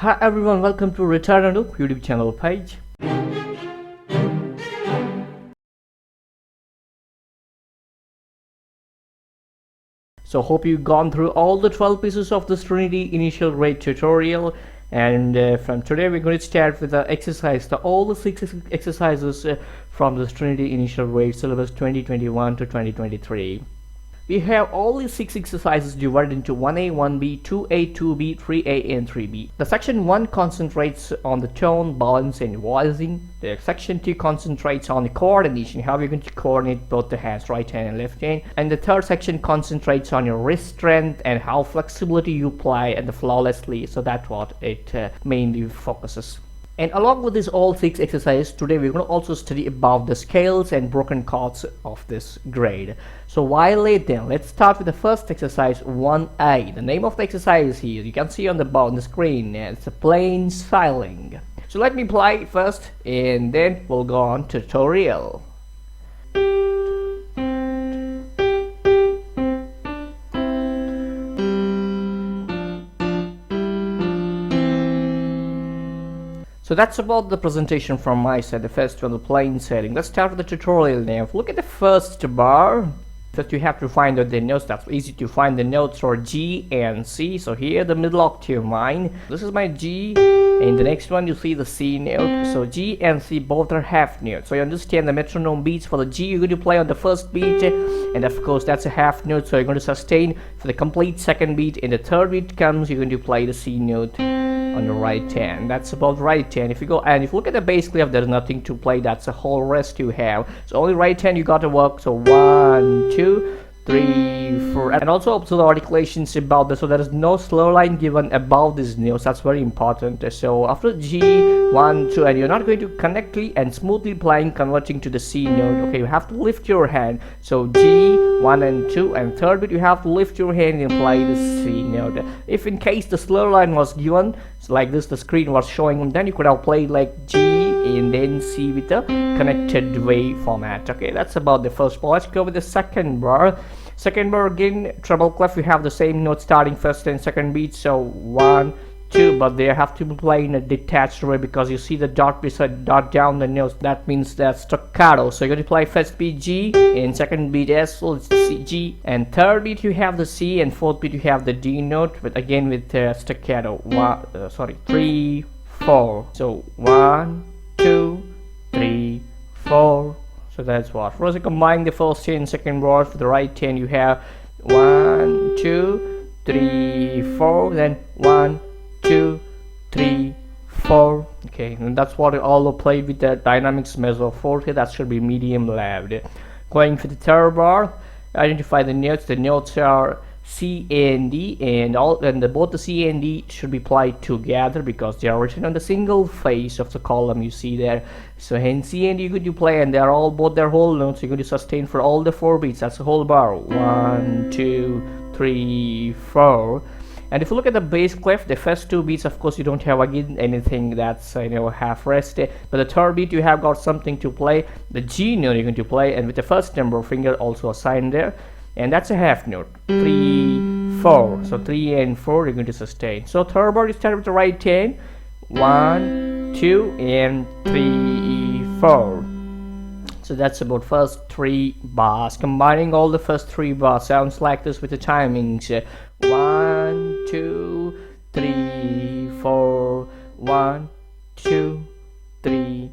Hi everyone, welcome to Ritardando YouTube channel page. So hope you've gone through all the 12 pieces of this Trinity initial rate tutorial, and from today we're going to start with the exercise, all the 6 exercises from this Trinity initial rate syllabus 2021 to 2023. We have all these 6 exercises divided into 1A, 1B, 2A, 2B, 3A, and 3B. The section 1 concentrates on the tone, balance, and voicing. The section 2 concentrates on the coordination, how you're going to coordinate both the hands, right hand and left hand. And the third section concentrates on your wrist strength and how flexibility you apply and the flawlessly. So that's what it mainly focuses. And along with these all 6 exercises, today we're going to also study about the scales and broken chords of this grade. So while then, let's start with the first exercise 1A. The name of the exercise here, you can see on the screen, it's a plain styling. So let me play it first and then we'll go on to tutorial. So that's about the presentation from my side, the first one, the plain setting. Let's start with the tutorial now. Look at the first bar. First you have to find out the notes. That's easy to find. The notes are G and C. So here the middle octave mine. This is my G, and the next one you see the C note. So G and C both are half notes. So you understand the metronome beats. For the G you're going to play on the first beat, and of course that's a half note, so you're going to sustain for the complete second beat. And the third beat comes, you're going to play the C note on the right hand. That's about right hand. If you go and if you look at the bass clef, there's nothing to play. That's the whole rest you have. So only right hand you got to work. So 1, 2, 3, 4, and also observe the articulations about this. So there is no slow line given above these notes. That's very important. So after G, 1, 2, and you're not going to connectly and smoothly playing converting to the C note. Okay, you have to lift your hand. So G, 1 and 2, and third bit you have to lift your hand and play the C note. If in case the slow line was given, so like this, the screen was showing, then you could have played like G and then C with the connected way format. Okay, that's about the first bar. Let's go with the second bar. Second bar again, treble clef, you have the same note starting first and second beat. So 1, 2, but they have to be played in a detached way because you see the dot beside dot down the notes. That means that's staccato. So you're going to play first beat G and second beat S, so it's C, G, and third beat you have the C, and fourth beat you have the D note, but again with staccato. 3, 4. So 1, 2, 3, 4. So that's what. First you combine the first and second bars. For the right hand you have 1, 2, 3, 4. Then 1, 2, 3, 4. Okay, and that's what you all played with the dynamics measure forte. That should be medium loud. Going for the third bar, identify the notes. The notes are C and D, and both the C and D should be played together because they are written on the single face of the column you see there. So hence C and D you're going to play, and they are all both their whole notes. You're going to sustain for all the 4 beats. That's the whole bar. 1, 2, 3, 4. And if you look at the bass clef, the first 2 beats, of course, you don't have again anything that's half rested. But the third beat, you have got something to play. The G note you're going to play, and with the first number finger also assigned there, and that's a half note. 3, 4. So 3 and 4 you're going to sustain. So third bar you start with the right hand. 1, 2, and 3, 4. So that's about first 3 bars. Combining all the first 3 bars sounds like this with the timings. 1, 2, 3, 4. 1, 2, 3,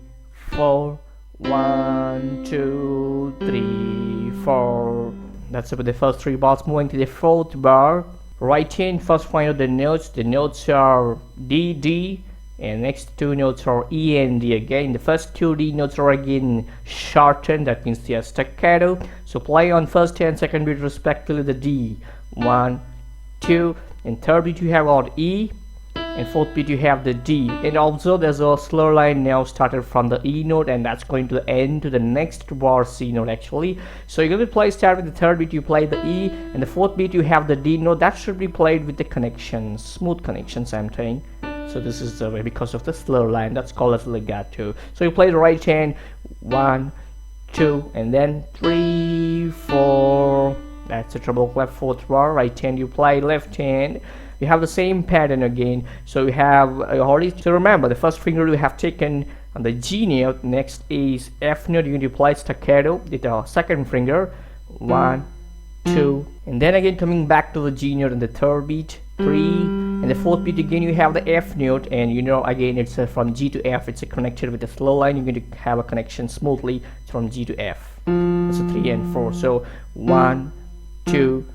4. 1, 2, 3, 4. That's about the first 3 bars. Moving to the fourth bar. Right hand, first find out the notes. The notes are D, D, and next 2 notes are E and D again. The first 2 D notes are again shortened. That means they are staccato. So play on first and second beat respectively the D. 1, 2, and third beat you have got E, and fourth beat you have the D. And also there's a slow line now started from the E note, and that's going to end to the next bar C note actually. So you're going to play start with the third beat you play the E, and the fourth beat you have the D note. That should be played with the connections, smooth connections I'm saying. So this is the way because of the slow line. That's called as legato. So you play the right hand, 1, 2, and then 3, 4. That's a treble clef fourth bar. Right hand you play, left hand you have the same pattern again. So you have already to remember the first finger you have taken on the G note, next is F note, you're going to play staccato with the second finger, 1, 2, and then again coming back to the G note in the third beat, 3, and the fourth beat again you have the F note, and you know again it's from G to F, it's connected with the slow line, you're going to have a connection smoothly from G to F. So 3 and 4, so 1, 2,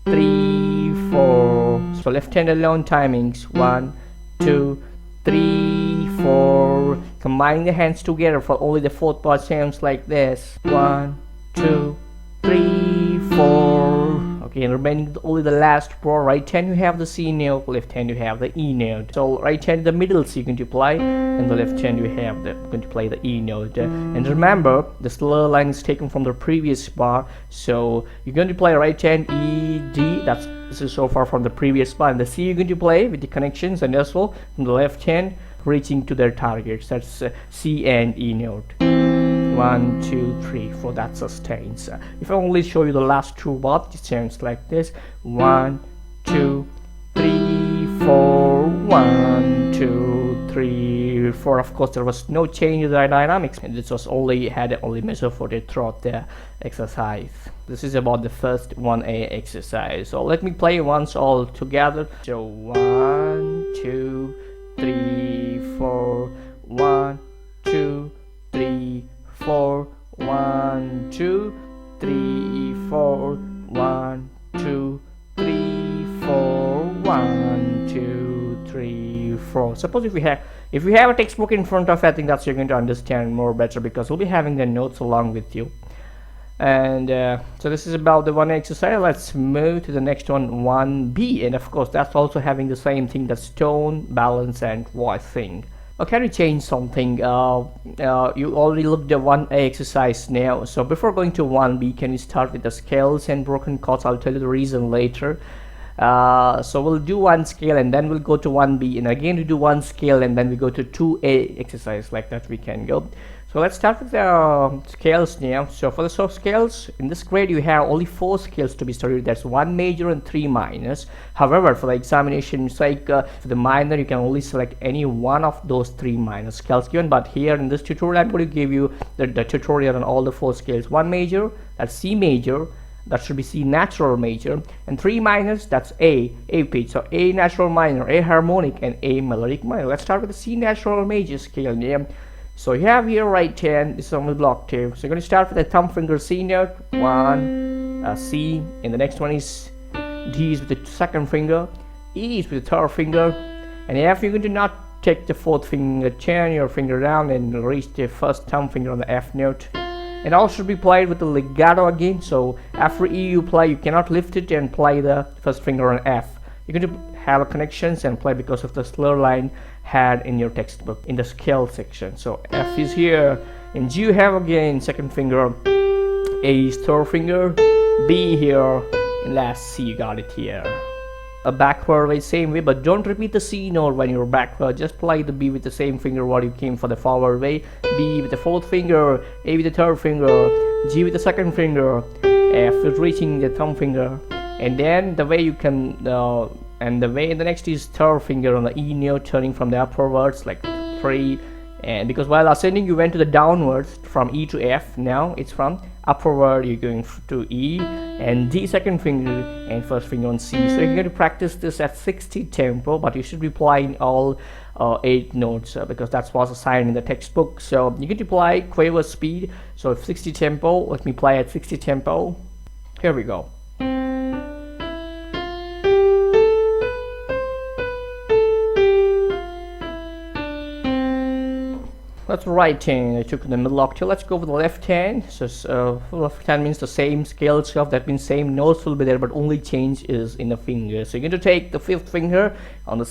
3, 4. So left hand alone timings, 1, 2, 3, 4. Combining the hands together for only the fourth bar sounds like this, 1, 2, 3, 4. Okay, and remaining only the last bar. Right hand you have the C note, left hand you have the E note. So right hand the middle C you're going to play, and the left hand you have going to play the E note. And remember the slur line is taken from the previous bar, so you're going to play right hand E, D. This is so far from the previous bar, and the C you're going to play with the connections, and also from the left hand reaching to their targets. That's C and E note. 1, 2, 3, 4. That sustains. If I only show you the last two bars, it sounds like this: 1, 2, 3, 4. 1, 2, 3, 4. Of course, there was no change in the dynamics, and this was only measure for the throughout the exercise. This is about the first 1A exercise. So let me play once all together. So 1, 2, 3, 4. 1, 2, 3, 4. 1, 2, 3, 4. 1, 2, 3, 4. 1, 2, 3, 4. Suppose if you have a textbook in front of you, I think that's you're going to understand more better, because we'll be having the notes along with you. And so this is about the 1 exercise. Let's move to the next one, 1B, and of course that's also having the same thing, that's tone, balance, and voicing. Can we change something? You already looked at 1A exercise now, so before going to 1B, can we start with the scales and broken chords? I'll tell you the reason later. So we'll do one scale and then we'll go to 1B, and again we do one scale and then we go to 2A exercise. Like that we can go. So let's start with the scales now. So for the soft scales, in this grade you have only 4 scales to be studied. That's 1 major and 3 minors. However, for the examination sake, for the minor, you can only select any one of those 3 minor scales given. But here in this tutorial, I'm going to give you the tutorial on all the 4 scales. 1 major, that's C major, that should be C natural major, and 3 minors, that's A pitch. So A natural minor, A harmonic, and A melodic minor. Let's start with the C natural major scale name. So you have here right hand, this is on the block 2. So you're going to start with the thumb finger C note, 1, C, and the next one is D is with the second finger, E is with the third finger, and F you're going to not take the fourth finger, turn your finger down and reach the first thumb finger on the F note. And all should be played with the legato again. So after E you play, you cannot lift it and play the first finger on F. You're going to have a connections and play because of the slur line had in your textbook in the scale section. So F is here, and G you have again second finger, A is third finger, B here, and last C you got it here. A backward way, same way, but don't repeat the C note when you're backward. Just play the B with the same finger what you came for the forward way. B with the fourth finger, A with the third finger, G with the second finger, F is reaching the thumb finger, and then the way you can and the next is third finger on the E note, turning from the upwards like 3, and because while ascending you went to the downwards from E to F, now it's from upward you're going to E, and D second finger and first finger on C. So you're going to practice this at 60 tempo, but you should be playing all 8 notes because that's what's assigned in the textbook. So you're going to play quaver speed, so 60 tempo. Let me play at 60 tempo. Here we go. That's right hand. I took the middle octave. Let's go with the left hand. So left hand means the same scale stuff. That means same notes will be there, but only change is in the fingers. So you're going to take the 5th finger on the